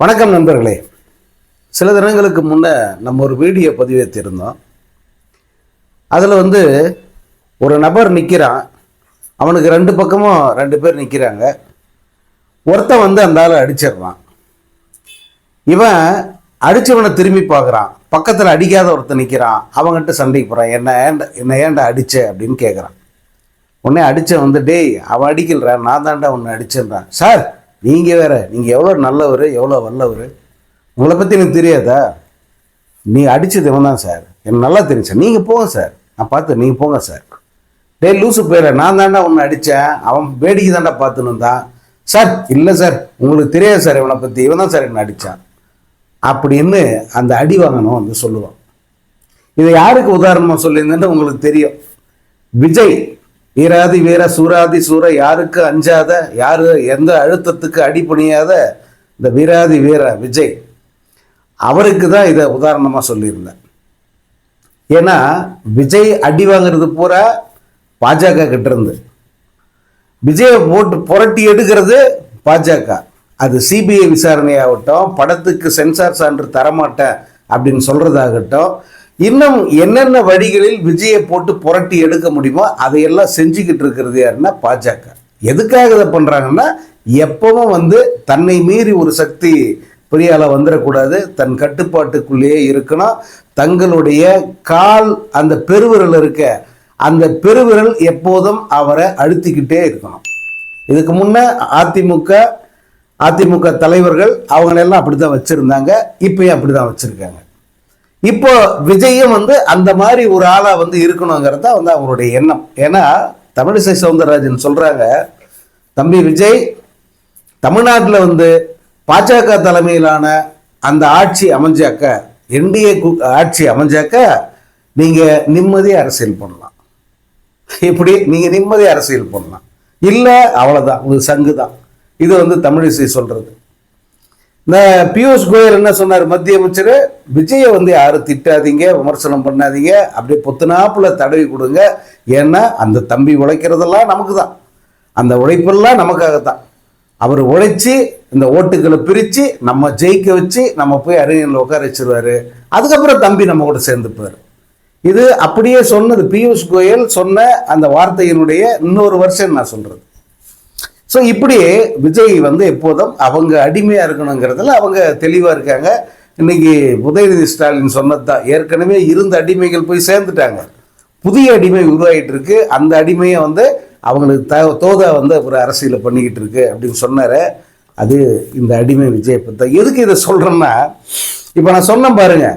வணக்கம் நண்பர்களே. சில தினங்களுக்கு முன்னே நம்ம ஒரு வீடியோ பதிவேற்றிருந்தோம். அதில் ஒரு நபர் நிற்கிறான். அவனுக்கு ரெண்டு பக்கமும் ரெண்டு பேர் நிற்கிறாங்க. ஒருத்தன் அந்த ஆளை அடிச்சிடுறான். இவன் அடித்தவனை திரும்பி பார்க்குறான். பக்கத்தில் அடிக்காத ஒருத்தன் நிற்கிறான். அவங்ககிட்ட சண்டைக்கு போகிறான். என்ன ஏன்டா அடிச்ச அப்படின்னு கேட்குறான். உடனே அடித்தவன் டேய் அவன் அடிக்கல்றான், நான் தாண்டா உன்னை அடிச்சேன்றான். சார் நீங்கள் வேறு, நீங்கள் எவ்வளோ நல்லவர் எவ்வளோ வல்லவர், உங்களை பற்றி எனக்கு தெரியாதா? நீ அடித்தது இவன் தான் சார், எனக்கு நல்லா தெரியும் சார், நீங்கள் போங்க சார், நான் பார்த்து நீங்கள் போங்க சார். டே லூசு பேர, நான் தாண்டா உன்னை அடித்தேன், அவன் வேடிக்கை தாண்டா பார்த்துன்னு தான். சார் இல்லை சார், உங்களுக்கு தெரியாது சார் இவனை பற்றி, இவன் தான் சார் என்ன அடித்தான் அப்படின்னு அந்த அடி வாங்கணும் சொல்லுவான். இதை யாருக்கு உதாரணமாக சொல்லியிருந்தேன்னு உங்களுக்கு தெரியும். விஜய் வீராதி வீர சூராதி சூர, யாருக்கு அஞ்சாத, யாரு எந்த அழுத்தத்துக்கு அடிபணியாத இந்த வீராதி வீர விஜய், அவருக்கு தான் இதை உதாரணமாக சொல்லியிருந்தேன். ஏன்னா விஜய் அடி வாங்கிறது பூரா பாஜக கிட்ட இருந்து, விஜயை போட்டு புரட்டி எடுக்கிறது பாஜக. அது சிபிஐ விசாரணையாகட்டும், படத்துக்கு சென்சார் சான்று தரமாட்டேன் அப்படின்னு சொல்றதாகட்டும், இன்னும் என்னென்ன வழிகளில் விஜயை போட்டு புரட்டி எடுக்க முடியுமோ அதையெல்லாம் செஞ்சுக்கிட்டு இருக்கிறது யாருன்னா பாஜக. எதுக்காக இதை பண்ணுறாங்கன்னா, எப்பவும் தன்னை மீறி ஒரு சக்தி பெரியால வந்துடக்கூடாது, தன் கட்டுப்பாட்டுக்குள்ளேயே இருக்கணும். தங்களுடைய கால் அந்த பெருவிரல் இருக்க, அந்த பெருவிரல் எப்போதும் அவரை அழுத்திக்கிட்டே இருக்கணும். இதுக்கு முன்னே அதிமுக தலைவர்கள் அவங்களெல்லாம் அப்படி தான் வச்சுருந்தாங்க, இப்பயும் அப்படி தான் வச்சுருக்காங்க. இப்போ விஜயும் அந்த மாதிரி ஒரு ஆளா இருக்கணுங்கிறத அவங்களுடைய எண்ணம். ஏன்னா தமிழிசை சவுந்தரராஜன் சொல்றாங்க, தம்பி விஜய், தமிழ்நாட்டில் பாஜக தலைமையிலான அந்த ஆட்சி அமைஞ்சாக்க, என்டிஏ ஆட்சி அமைஞ்சாக்க நீங்க நிம்மதி அரசியல் பண்ணலாம். இப்படி நீங்க நிம்மதி அரசியல் பண்ணலாம், இல்லை அவ்வளவுதான், ஒரு சங்கு தான். இது தமிழிசை சொல்றது. இந்த பியூஷ் கோயல் என்ன சொன்னார், மத்திய அமைச்சர், விஜயை யாரும் திட்டாதீங்க, விமர்சனம் பண்ணாதீங்க, அப்படியே பொத்துனாப்புல தடவி கொடுங்க. ஏன்னா அந்த தம்பி உழைக்கிறதெல்லாம் நமக்கு தான், அந்த உழைப்பெல்லாம் நமக்காகத்தான். அவர் உழைச்சி இந்த ஓட்டுகளை பிரித்து நம்ம ஜெயிக்க வச்சு நம்ம போய் அறிஞர்கள் உட்கார வச்சிருவாரு. அதுக்கப்புறம் தம்பி நம்ம கூட சேர்ந்துப்பார். இது அப்படியே சொன்னது பியூஷ் கோயல் சொன்ன அந்த வார்த்தையினுடைய இன்னொரு வருஷம் நான் சொல்றது. ஸோ இப்படி விஜய் எப்போதும் அவங்க அடிமையாக இருக்கணுங்கிறதுல அவங்க தெளிவாக இருக்காங்க. இன்னைக்கு உதயநிதி ஸ்டாலின் சொன்னதுதான், ஏற்கனவே இருந்த அடிமைகள் போய் சேர்ந்துட்டாங்க, புதிய அடிமை உருவாகிட்டு இருக்கு. அந்த அடிமையை அவங்களுக்கு தோதா ஒரு அரசியலை பண்ணிக்கிட்டு இருக்கு அப்படின்னு சொன்னார். அது இந்த அடிமை விஜய் பற்றி. எதுக்கு இதை சொல்கிறேன்னா, இப்போ நான் சொன்னேன் பாருங்க,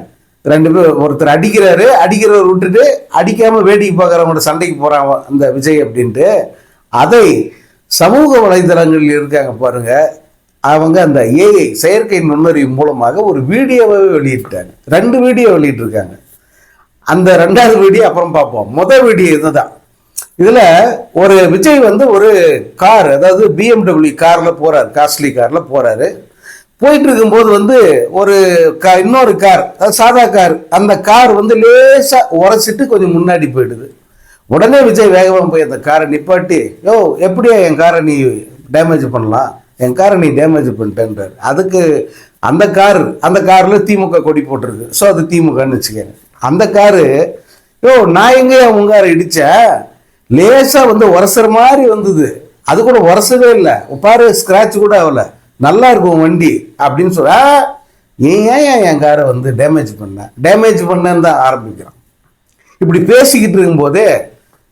ரெண்டு பேர், ஒருத்தர் அடிக்கிறாரு, அடிக்கிறவர் விட்டுட்டு அடிக்காமல் வேடிக்கை பார்க்குறவங்களோட சண்டைக்கு போகிறான் அந்த விஜய் அப்படின்ட்டு. அதை சமூக வலைதளங்களில் இருக்காங்க பாருங்க, அவங்க அந்த ஏஐ செயற்கை நுண்ணறிவு மூலமாக ஒரு வீடியோவை வெளியிட்டாங்க. 2 வீடியோ வெளியிட்டிருக்காங்க. அந்த 2வது வீடியோ அப்புறம் பார்ப்போம். முதல் வீடியோ இதுதான். இதுல ஒரு விஜய் ஒரு கார், அதாவது BMW கார்ல போறாரு, காஸ்ட்லி கார்ல போறாரு. போயிட்டு இருக்கும்போது ஒரு இன்னொரு கார், சாதா கார், அந்த கார் லேசா உரைச்சிட்டு கொஞ்சம் முன்னாடி போயிடுது. உடனே விஜய் வேகமாக போய் அந்த காரை நிப்பாட்டி, யோ எப்படியா என் காரை நீ டேமேஜ் பண்ணலாம், என் காரை நீ டேமேஜ் பண்ணிட்டேன்றார். அதுக்கு அந்த காரில் திமுக கொடி போட்டிருக்கு. ஸோ அது திமுகன்னு வச்சுக்கோங்க. அந்த காரு, யோ நான் எங்கேயா உங்க காரை இடித்தேன், லேசாக உரசுற மாதிரி வந்தது, அது கூட உரசவே இல்லை, பாரு ஸ்க்ராட்ச் கூட ஆகலை, நல்லா இருக்கும் வண்டி அப்படின்னு சொல்ல, ஏன் என் காரை டேமேஜ் பண்ணேன்னு தான் ஆரம்பிக்கிறான். இப்படி பேசிக்கிட்டு இருக்கும்போதே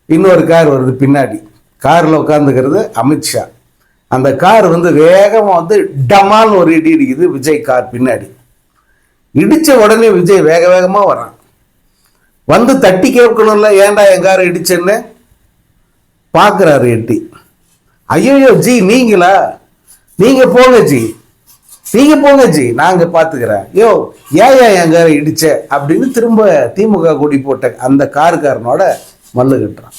இன்னொரு கார் வருது பின்னாடி. காரில் உட்காந்துக்கிறது அமித்ஷா. அந்த கார் வேகமாக டமால்னு ஒரு இடி இடிக்குது விஜய் கார் பின்னாடி. இடித்த உடனே விஜய் வேக வேகமாக வரான். தட்டி கேட்கணும்ல, ஏன்டா என் காரை இடிச்சேன்னு பார்க்குறாரு எட்டி. ஐயோ ஜி நீங்களா, நீங்கள் போங்க ஜி, நீங்கள் போங்க ஜி, நாங்கள் பார்த்துக்கிறேன். யோ ஏன் என் காரை இடிச்ச அப்படின்னு திரும்ப திமுக கொடி போட்ட அந்த காருக்காரனோட மல்லு கட்டுறான்.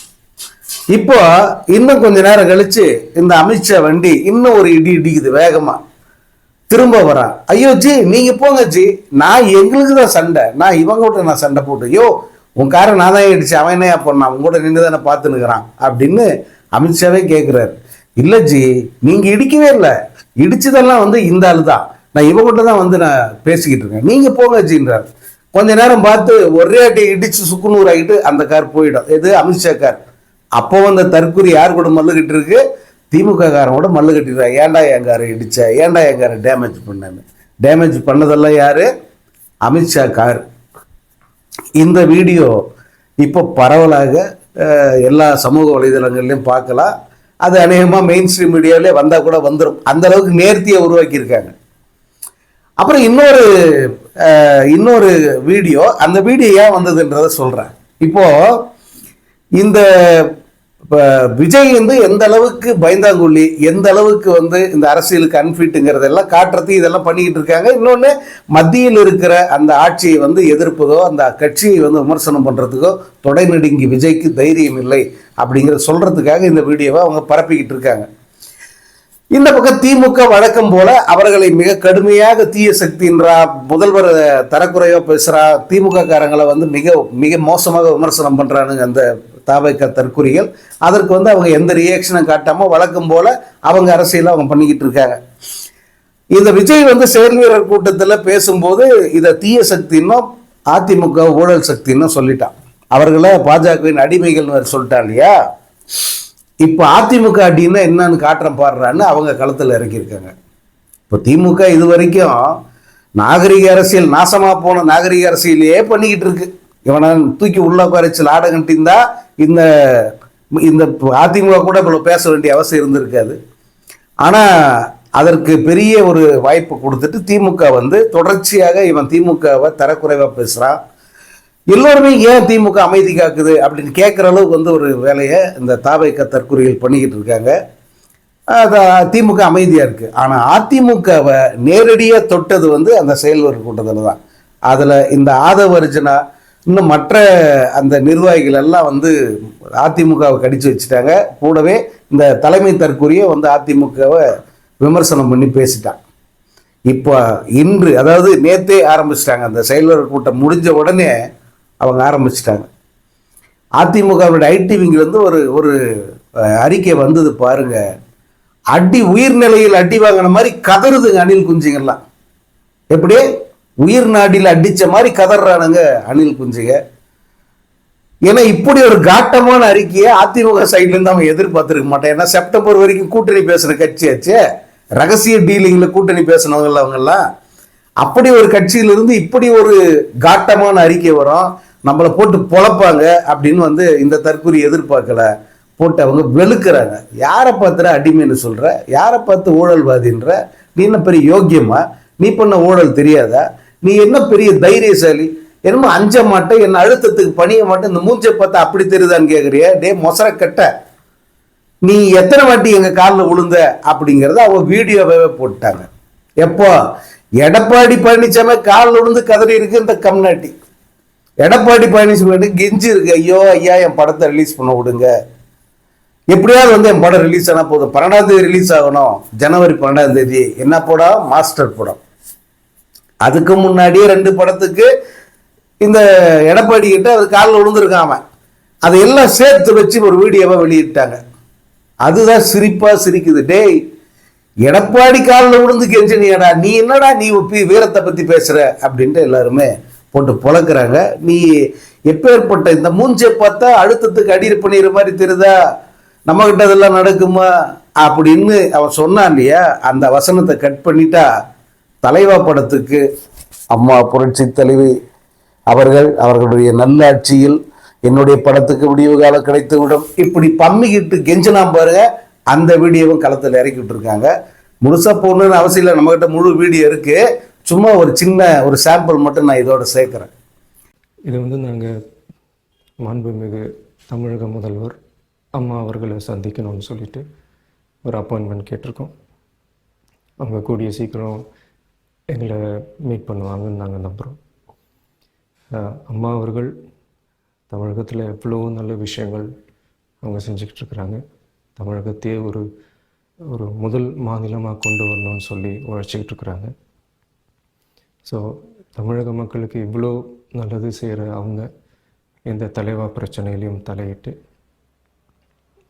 இப்போ இன்னும் கொஞ்ச நேரம் கழிச்சு இந்த அமித்ஷா வண்டி இன்னும் ஒரு இடி இடிக்குது வேகமா, திரும்ப வரான். ஐயோ ஜி நீங்க போங்க ஜி, நான் எங்களுக்கு தான் சண்டை, நான் இவங்க விட்டு நான் சண்டை போட்டு, யோ உன் காரை நான் தான் இடிச்சு, அவன் என்ன பண்ணான், அவங்க கூட நின்று தானே பார்த்துன்னுக்கிறான் அப்படின்னு அமித்ஷாவே கேட்குறாரு. இல்லை ஜி நீங்க இடிக்கவே இல்லை, இடிச்சதெல்லாம் இந்த ஆளு தான், நான் இவங்ககிட்ட தான் வந்து நான் பேசிக்கிட்டு இருக்கேன், நீங்கள் போங்க ஜின்றார். கொஞ்ச நேரம் பார்த்து ஒரே அடி இடிச்சு சுக்குநூறு ஆகிட்டு அந்த கார் போயிடும். எது? அமித்ஷா கார். அப்போ அந்த தற்கொலை யார் கூட மல்லுக்கிட்டு இருக்கு? திமுக காரனோட மல்லு கட்டிடுறாங்க. ஏன்டா என் காரை இடிச்ச, ஏன்டா என் காரை டேமேஜ் பண்ணேன்னு. டேமேஜ் பண்ணதெல்லாம் யாரு? அமித்ஷா கார். இந்த வீடியோ இப்போ பரவலாக எல்லா சமூக வலைதளங்கள்லையும் பார்க்கலாம். அது அநேகமாக மெயின் ஸ்ட்ரீம் மீடியாவிலே வந்தால் கூட வந்துடும். அந்த அளவுக்கு நேர்த்தியை உருவாக்கியிருக்காங்க. அப்புறம் இன்னொரு வீடியோ, அந்த வீடியோ ஏன் வந்ததுன்றதை சொல்கிறேன். இப்போ இந்த விஜய் வந்து எந்த அளவுக்கு பயந்தாங்குள்ளி, எந்த அளவுக்கு வந்து இந்த அரசியலுக்கு அன்ஃபிட்டுங்கிறதெல்லாம் காட்டுறதுக்கு இதெல்லாம் பண்ணிக்கிட்டு இருக்காங்க. இன்னொன்று, மத்தியில் இருக்கிற அந்த ஆட்சியை வந்து எதிர்ப்பதோ அந்த கட்சியை வந்து விமர்சனம் பண்ணுறதுக்கோ தொடை நடுங்கி விஜய்க்கு தைரியம் இல்லை அப்படிங்கிறத சொல்கிறதுக்காக இந்த வீடியோவை அவங்க பரப்பிக்கிட்டு இருக்காங்க. இந்த பக்கம் திமுக வழக்கம் போல அவர்களை மிக கடுமையாக தீய சக்தின்றா, முதல்வர் தரக்குறைவா பேசுறா, திமுக காரங்களை வந்து மிக மிக மோசமாக விமர்சனம் பண்றானுங்க அந்த தாவைக்க தற்குறிகள். அதற்கு வந்து அவங்க எந்த ரியாக்ஷனும் காட்டாம வழக்கம் போல அவங்க அரசியலை அவங்க பண்ணிக்கிட்டு இருக்காங்க. இந்த விஜய் வந்து செயல் வீரர் கூட்டத்தில் பேசும்போது இதை தீய சக்தின்னும் அதிமுக ஊழல் சக்தின்னு சொல்லிட்டான். அவர்களை பாஜகவின் அடிமைகள்னு சொல்லிட்டான் இல்லையா. இப்போ அதிமுக அடின்னா என்னன்னு காட்டுறேன் பாடுறான்னு அவங்க களத்தில் இறக்கியிருக்காங்க. இப்போ திமுக இது வரைக்கும் நாகரிக அரசியல், நாசமாக போன நாகரிக அரசியலையே பண்ணிக்கிட்டு இருக்கு. இவனை தூக்கி உள்ள குறைச்சல் ஆடகண்டிந்தா இந்த இந்த அதிமுக கூட இவ்வளோ பேச வேண்டிய அவசியம் இருந்திருக்காது. ஆனால் அதற்கு பெரிய ஒரு வாய்ப்பு கொடுத்துட்டு திமுக வந்து தொடர்ச்சியாக இவன் திமுகவை தரக்குறைவாக பேசுகிறான். எல்லோருமே ஏன் திமுக அமைதி காக்குது அப்படின்னு கேட்குற அளவுக்கு வந்து ஒரு வேலையை இந்த தாவைக்க தற்கொலைகள் பண்ணிக்கிட்டு இருக்காங்க. திமுக அமைதியாக இருக்குது. ஆனால் அதிமுகவை நேரடியாக தொட்டது வந்து அந்த செயல்வர் கூட்டத்தில் தான். அதில் இந்த ஆதவ அர்ஜுனா இன்னும் மற்ற அந்த நிர்வாகிகள் எல்லாம் வந்து அதிமுகவை கடிச்சு வச்சுட்டாங்க. கூடவே இந்த தலைமை தற்கொலையை வந்து அதிமுகவை விமர்சனம் பண்ணி பேசிட்டான். இப்போ இன்று, அதாவது நேற்றே ஆரம்பிச்சிட்டாங்க. அந்த செயல்வர் கூட்டம் முடிஞ்ச உடனே அவங்க ஆரம்பிச்சிட்டாங்க. அதிமுகவுடைய ஐடி விங்கிலிருந்து ஒரு அறிக்கை வந்தது பாருங்க. அடி உயிர்நிலையில் அடி வாங்கின மாதிரி கதறுதுங்க அணில் குஞ்சுங்கெல்லாம். எப்படி உயிர் நாடியில் அடித்த மாதிரி கதறானுங்க அணில் குஞ்சுங்க. ஏன்னா இப்படி ஒரு காட்டமான அறிக்கையை அதிமுக சைட்லேருந்து அவங்க எதிர்பார்த்துருக்க மாட்டேன். ஏன்னா செப்டம்பர் வரைக்கும் கூட்டணி பேசுகிற கட்சியாச்சு, ரகசிய டீலிங்கில் கூட்டணி பேசினவங்க அவங்கெல்லாம். அப்படி ஒரு கட்சியிலிருந்து இப்படி ஒரு காட்டமான அறிக்கை வரும், நம்மளை போட்டு பொழப்பாங்க அப்படின்னு வந்து இந்த தற்கொலை எதிர்பார்க்கல. போட்டு அவங்க வெளுக்கிறாங்க. யாரை பார்த்துற அடிமைன்னு சொல்கிற, யாரை பார்த்து ஊழல்வாதின்ற, நீ என்ன பெரிய யோக்கியமா, நீ பண்ண ஊழல் தெரியாதா, நீ என்ன பெரிய தைரியசாலி, என்னமோ அஞ்ச மாட்டேன், என்ன அழுத்தத்துக்கு பணிய மாட்டேன், இந்த மூஞ்சை பார்த்தா அப்படி தெரியுதான்னு கேட்குறிய. டே மொசர கட்ட, நீ எத்தனை வாட்டி எங்கள் காலில் விழுந்த அப்படிங்கிறத அவங்க வீடியோவே போட்டாங்க. எப்போ எடப்பாடி பழனிசாமி காலில் விழுந்து கதறி இருக்கு இந்த கம்நாட்டி. எடப்பாடி பழனிசாமி கெஞ்சி இருக்கு, ஐயோ ஐயா என் படத்தை ரிலீஸ் பண்ண விடுங்க, எப்படியாவது வந்து என் படம் ரிலீஸ் ஆனால் போதும், 12ஆம் தேதி ரிலீஸ் ஆகணும், ஜனவரி 12ஆம் தேதி. என்ன படம்? மாஸ்டர் படம். அதுக்கு முன்னாடியே 2 படத்துக்கு இந்த எடப்பாடி கிட்ட அது காலில் விழுந்துருக்காம அதையெல்லாம் சேர்த்து வச்சு ஒரு வீடியோவை வெளியிட்டாங்க. அதுதான் சிரிப்பா சிரிக்குது. டேய் எடப்பாடி காலில் விழுந்து கெஞ்சனியடா, நீ என்னடா நீ வீரத்தை பற்றி பேசுகிற அப்படின்ட்டு எல்லாருமே போட்டு பொழக்கிறாங்க. நீ எப்பேற்பட்ட இந்த மூஞ்சை பார்த்தா அழுத்தத்துக்கு அடி பண்ணிடுற மாதிரி தெரியுதா, நம்மகிட்ட அதெல்லாம் நடக்குமா அப்படின்னு அவன் சொன்னான் இல்லையா. அந்த வசனத்தை கட் பண்ணிட்டா தலைவா படத்துக்கு அம்மா புரட்சி தலைவி அவர்களுடைய நல்லாட்சியில் என்னுடைய படத்துக்கு விடிவு காலம் கிடைத்து விடும் இப்படி பம்மிக்கிட்டு கெஞ்சனாம் பாருங்க. அந்த வீடியோவும் களத்தில் இறக்கிட்டு இருக்காங்க. முழுசா போகணுன்னு அவசியம் இல்லை, நம்மகிட்ட முழு வீடியோ இருக்கு. சும்மா ஒரு சின்ன ஒரு சாம்பிள் மட்டும் நான் இதோட சேர்க்குறேன். இது வந்து நாங்கள் மாண்புமிகு தமிழக முதல்வர் அம்மா அவர்களை சந்திக்கணும்னு சொல்லிட்டு ஒரு அப்பாயின்மெண்ட் கேட்டிருக்கோம். அவங்க கூடிய சீக்கிரம் எங்களை மீட் பண்ணுவாங்கன்னு நாங்கள் நம்புகிறோம். அம்மா அவர்கள் தமிழகத்தில் எவ்வளோ நல்ல விஷயங்கள் அவங்க செஞ்சுக்கிட்டு இருக்கிறாங்க. தமிழகத்தையே ஒரு முதல் மாநிலமாக கொண்டு வரணும்னு சொல்லி உழைச்சிக்கிட்டு இருக்கிறாங்க. ஸோ தமிழக மக்களுக்கு இவ்வளோ நல்லது செய்கிற அவங்க எந்த தலைவா பிரச்சனையிலையும் தலையிட்டு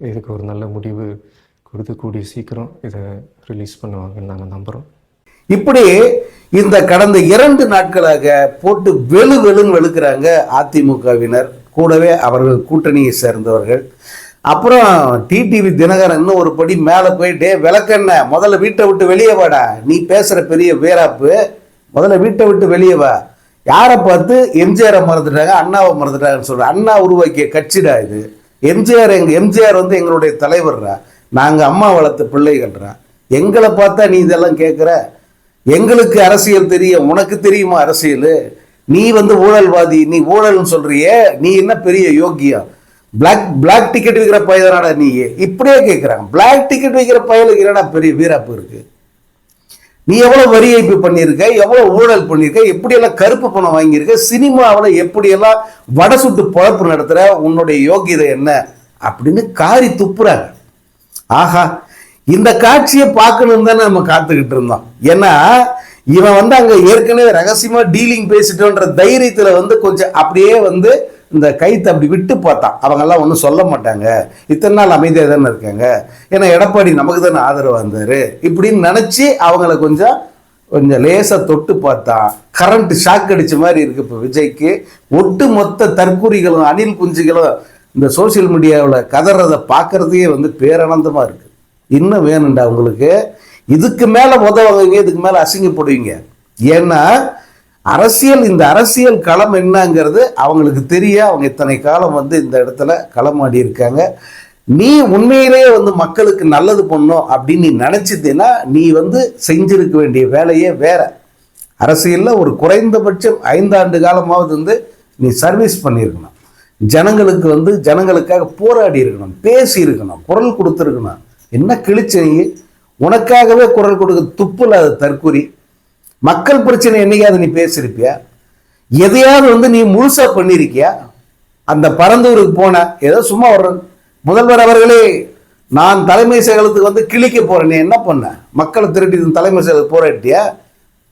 இதுக்கு ஒரு நல்ல முடிவு கொடுத்து கூடிய சீக்கிரம் இதை ரிலீஸ் பண்ணுவாங்கன்னு நாங்கள் நம்புகிறோம். இப்படி இந்த கடந்த 2 நாட்களாக போட்டு வெளுன்னு வெளுக்கிறாங்க அதிமுகவினர், கூடவே அவர்கள் கூட்டணியை சேர்ந்தவர்கள். அப்புறம் டிடிவி தினகரன் இன்னும் ஒரு படி மேலே போயிட்டு, விளக்கண்ண முதல்ல வீட்டை விட்டு வெளியே வாடா, நீ பேசுகிற பெரிய வீராப்பு, முதல்ல வீட்டை விட்டு வெளியே வா. யாரை பார்த்து? எம்ஜிஆரை மறந்துட்டாங்க, அண்ணாவை மறந்துட்டாங்கன்னு சொல்ற. அண்ணா உருவாக்கிய கட்சிடா இது. எம்ஜிஆர் வந்து எங்களுடைய தலைவர்ரா, நாங்கள் அம்மா வளர்த்த பிள்ளைகள்ரா. எங்களை பார்த்தா நீ இதெல்லாம் கேட்குற? எங்களுக்கு அரசியல் தெரியும், உனக்கு தெரியுமா அரசியல்? நீ வந்து ஊழல்வாதி, நீ ஊழல்னு சொல்றியே, நீ என்ன பெரிய யோக்கியம்? பிளாக் டிக்கெட் வைக்கிற பையனாடா நீ? இப்படியே கேட்குறாங்க. பிளாக் டிக்கெட் வைக்கிற பையனுக்கு என்னடா பெரிய வீராப்பு இருக்கு? நீ எவ்வளோ வரி ஏய்ப்பு பண்ணியிருக்க, எவ்வளோ ஊழல் பண்ணியிருக்க, எப்படியெல்லாம் கருப்பு பணம் வாங்கியிருக்க, சினிமாவில் எப்படியெல்லாம் வடை சுட்டு பொழப்பு நடத்துகிற, உன்னுடைய யோகியதை என்ன அப்படின்னு காரி துப்புறாங்க. ஆஹா, இந்த காட்சியை பார்க்கணும் தானே நம்ம காத்துக்கிட்டு இருந்தோம். ஏன்னா இவன் வந்து அங்கே ஏற்கனவே ரகசியமாக டீலிங் பேசிட்டோன்ற தைரியத்தில் வந்து கொஞ்சம் அப்படியே வந்து இந்த கைத்தை அப்படி விட்டு பார்த்தான். அவங்கெல்லாம் ஒன்றும் சொல்ல மாட்டாங்க, இத்தனை நாள் அமைதியாக தானே இருக்காங்க, ஏன்னா எடப்பாடி நமக்கு தானே ஆதரவாக இருந்தார் இப்படின்னு நினச்சி அவங்கள கொஞ்சம் லேசாக தொட்டு பார்த்தா கரண்ட் ஷாக் அடித்த மாதிரி இருக்குது. இப்போ விஜய்க்கு ஒட்டு மொத்த தற்கூரிகளும் அணில் குஞ்சுகளும் இந்த சோசியல் மீடியாவில் கதறதை பார்க்குறதையே வந்து பேரானந்தமாக இருக்குது. இன்னும் வேணுண்டா உங்களுக்கு? இதுக்கு மேலே உதவுவீங்க, இதுக்கு மேலே அசிங்கப்படுவீங்க. ஏன்னா இந்த அரசியல் களம் என்னங்கிறது அவங்களுக்கு தெரிய அவங்க இத்தனை காலம் வந்து இந்த இடத்துல களமாடி இருக்காங்க. நீ உண்மையிலேயே வந்து மக்களுக்கு நல்லது பண்ணும் அப்படின்னு நீ நினச்சிட்டேன்னா நீ வந்து செஞ்சிருக்க வேண்டிய வேலையே வேற. அரசியலில் ஒரு குறைந்தபட்சம் 5 ஆண்டு காலமாவது வந்து நீ சர்வீஸ் பண்ணியிருக்கணும். ஜனங்களுக்கு வந்து ஜனங்களுக்காக போராடி இருக்கணும், பேசி இருக்கணும், குரல் கொடுத்துருக்கணும். என்ன கிழிச்சு நீ? உனக்காகவே குரல் கொடுக்க துப்புல அது தற்கூரி. மக்கள் பிரச்சனை என்னைக்காவது நீ பேசியிருப்பியா? எதையாவது வந்து நீ முழுசா பண்ணியிருக்கியா? அந்த பரந்தூருக்கு போன ஏதோ சும்மா ஒரு முதல்வர் அவர்களே நான் தலைமை செயலகத்துக்கு வந்து கிழிக்க போறேன், நீ என்ன பண்ண? மக்களை திரட்டி தலைமை செயலகத்துக்கு போராட்டியா?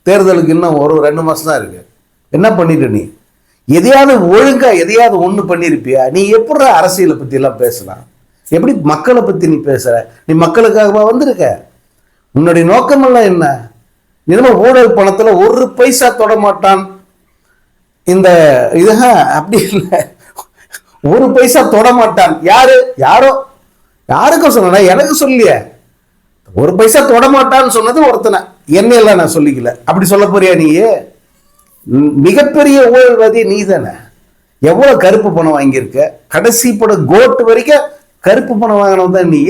தேர்தலுக்கு இன்னும் ஒரு 2 மாசம் தான் இருக்கு. என்ன பண்ணிட்ட நீ? எதையாவது ஒழுங்கா எதையாவது ஒன்று பண்ணியிருப்பியா? நீ எப்படி அரசியலை பத்தி எல்லாம் பேசலாம்? எப்படி மக்களை பத்தி நீ பேசுற? நீ மக்களுக்காகவா வந்திருக்க? உன்னுடைய நோக்கமெல்லாம் என்ன? இன்னும் ஊழல் பணத்துல 1 பைசா தொட மாட்டான். இந்த அப்படி இல்லை, 1 பைசா தொட மாட்டான். யாருக்கும் சொன்ன? எனக்கு சொல்லிய 1 பைசா தொட மாட்டான்னு சொன்னது ஒருத்தனை, என்ன எல்லாம் நான் சொல்லிக்கல. அப்படி சொல்ல போறியா நீ? மிகப்பெரிய ஊழல்வாதி நீ தானே. எவ்வளவு கருப்பு பணம் வாங்கியிருக்க? கடைசி படம் கோட்டு வரைக்கும் கருப்பு பணம் வாங்கினவன் தான் நீ.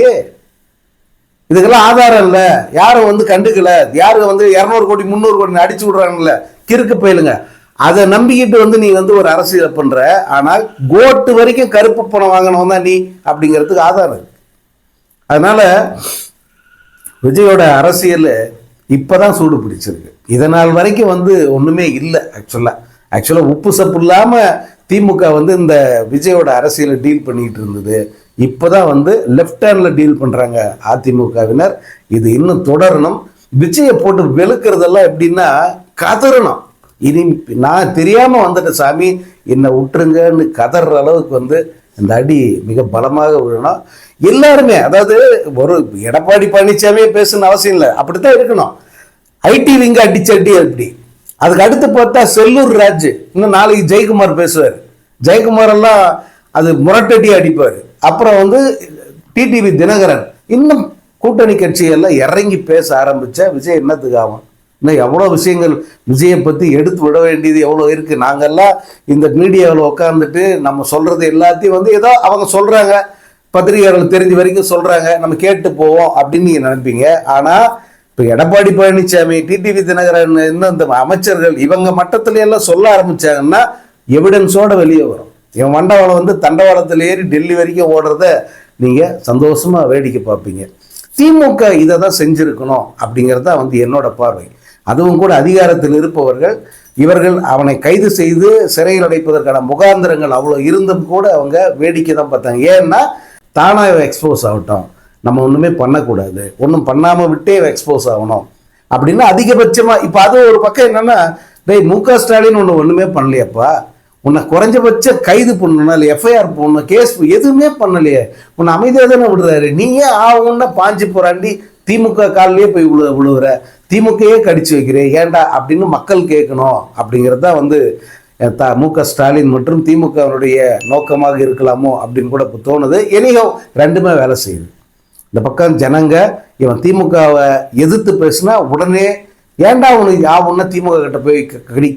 இதுக்கெல்லாம் ஆதாரம் இல்லை, யாரும் வந்து கண்டுக்கல. யாரும் வந்து 200 கோடி 300 கோடி அடிச்சு விடுறாங்கல்ல, கிறுக்கு போயிலுங்க. அதை நம்பிக்கிட்டு வந்து நீ வந்து ஒரு அரசியல் பண்ற. ஆனால் கோட்டு வரைக்கும் கருப்பு பணம் வாங்கினவன் தான் நீ அப்படிங்கிறதுக்கு ஆதாரம் இருக்கு. அதனால விஜயோட அரசியல் இப்பதான் சூடு பிடிச்சிருக்கு. இதனால் வரைக்கும் வந்து ஒண்ணுமே இல்லை. ஆக்சுவலா உப்பு சப்பு இல்லாம திமுக வந்து இந்த விஜயோட அரசியலை டீல் பண்ணிட்டு இருந்தது. இப்போதான் வந்து லெஃப்ட் ஹேண்டில் டீல் பண்ணுறாங்க அதிமுகவினர். இது இன்னும் தொடரணும். விஜயை போட்டு வெளுக்கிறதெல்லாம் எப்படின்னா கதறணும். இனி நான் தெரியாமல் வந்துட்ட சாமி என்னை விட்டுருங்கன்னு கதற அளவுக்கு வந்து இந்த அடி மிக பலமாக விழணும். எல்லாருமே, அதாவது ஒரு எடப்பாடி பழனிசாமியே பேசணும்னு அவசியம் இல்லை, அப்படித்தான் இருக்கணும். ஐடி விங்க அடிச்சடி அப்படி. அதுக்கு அடுத்து பார்த்தா செல்லூர் ராஜ், இன்னும் நாளைக்கு ஜெயக்குமார் பேசுவார். ஜெயக்குமார் எல்லாம் அது முரட்டடி அடிப்பார். அப்புறம் வந்து டிடிவி தினகரன், இன்னும் கூட்டணி கட்சியெல்லாம் இறங்கி பேச ஆரம்பிச்சா விஜய் என்னத்துக்கு ஆகும்? இன்னும் எவ்வளோ விஷயங்கள் விஜயை பற்றி எடுத்து விட வேண்டியது எவ்வளோ இருக்குது. நாங்கள்லாம் இந்த மீடியாவில் உட்காந்துட்டு நம்ம சொல்கிறது எல்லாத்தையும் வந்து ஏதோ அவங்க சொல்கிறாங்க, பத்திரிகையாளர்கள் தெரிஞ்ச வரைக்கும் சொல்கிறாங்க, நம்ம கேட்டு போவோம் அப்படின்னு நீங்கள் நினைப்பீங்க. ஆனால் இப்போ எடப்பாடி பழனிசாமி, டிடிவி தினகரன், இன்னும் இந்த அமைச்சர்கள் இவங்க மட்டத்துல எல்லாம் சொல்ல ஆரம்பிச்சாங்கன்னா எவிடன்ஸோட வெளியே வரும். இவன் மண்டவாளம் வந்து தண்டவாளத்தில் ஏறி டெல்லி வரைக்கும் ஓடுறத நீங்கள் சந்தோஷமாக வேடிக்கை பார்ப்பீங்க. திமுக இதை தான் செஞ்சுருக்கணும் அப்படிங்கிறது தான் வந்து என்னோட பார்வை. அதுவும் கூட அதிகாரத்தில் இருப்பவர்கள் இவர்கள் அவனை கைது செய்து சிறையில் அடைப்பதற்கான முகாந்திரங்கள் அவ்வளோ இருந்தும் கூட அவங்க வேடிக்கை தான் பார்த்தாங்க. ஏன்னா தானாக எக்ஸ்போஸ் ஆகட்டும், நம்ம ஒன்றுமே பண்ணக்கூடாது, ஒன்றும் பண்ணாமல் விட்டே எக்ஸ்போஸ் ஆகணும் அப்படின்னா அதிகபட்சமாக. இப்போ அது ஒரு பக்கம் என்னென்னா, டேய் மு.க. ஸ்டாலின் ஒன்றுமே பண்ணலையப்பா, உன்னை குறைஞ்சபட்ச கைது பண்ணணும், இல்லை எஃப்ஐஆர் போடணும், கேஸ் எதுவுமே பண்ணலையே, உன்னை அமைதியாக தானே விடுறாரு. நீ ஏன் ஆகும்னா பாஞ்சு போறாண்டி திமுக காலிலேயே போய் விழுவுற? திமுகவே கடிச்சு வைக்கிறேன் ஏன்டா அப்படின்னு மக்கள் கேட்கணும் அப்படிங்கிறது தான் வந்து மு.க. ஸ்டாலின் மற்றும் திமுகவினுடைய நோக்கமாக இருக்கலாமோ அப்படின்னு கூட இப்போ தோணுது. எனியோ ரெண்டுமே வேலை செய்யுது. இந்த பக்கம் ஜனங்க இவன் திமுகவை எதிர்த்து பேசினா உடனே ஏன்டா உனக்கு உன்ன திமுக கிட்ட போய்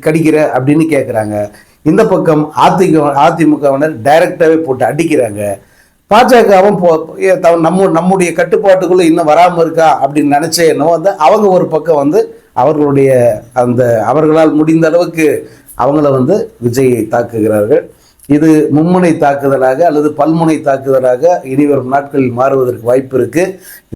கடிக்கிற அப்படின்னு கேட்குறாங்க. இந்த பக்கம் அதிமுகவினர் டைரக்டாகவே போட்டு அடிக்கிறாங்க. பாஜகவும் நம்முடைய கட்டுப்பாட்டுக்குள்ளே இன்னும் வராமல் இருக்கா அப்படின்னு நினச்சே என்னவோ வந்து அவங்க ஒரு பக்கம் வந்து அவர்களுடைய அவர்களால் முடிந்த அளவுக்கு அவங்கள வந்து விஜயை தாக்குகிறார்கள். இது மும்முனை தாக்குதலாக அல்லது பல்முனை தாக்குதலாக இனிவரும் நாட்களில் மாறுவதற்கு வாய்ப்பு இருக்குது.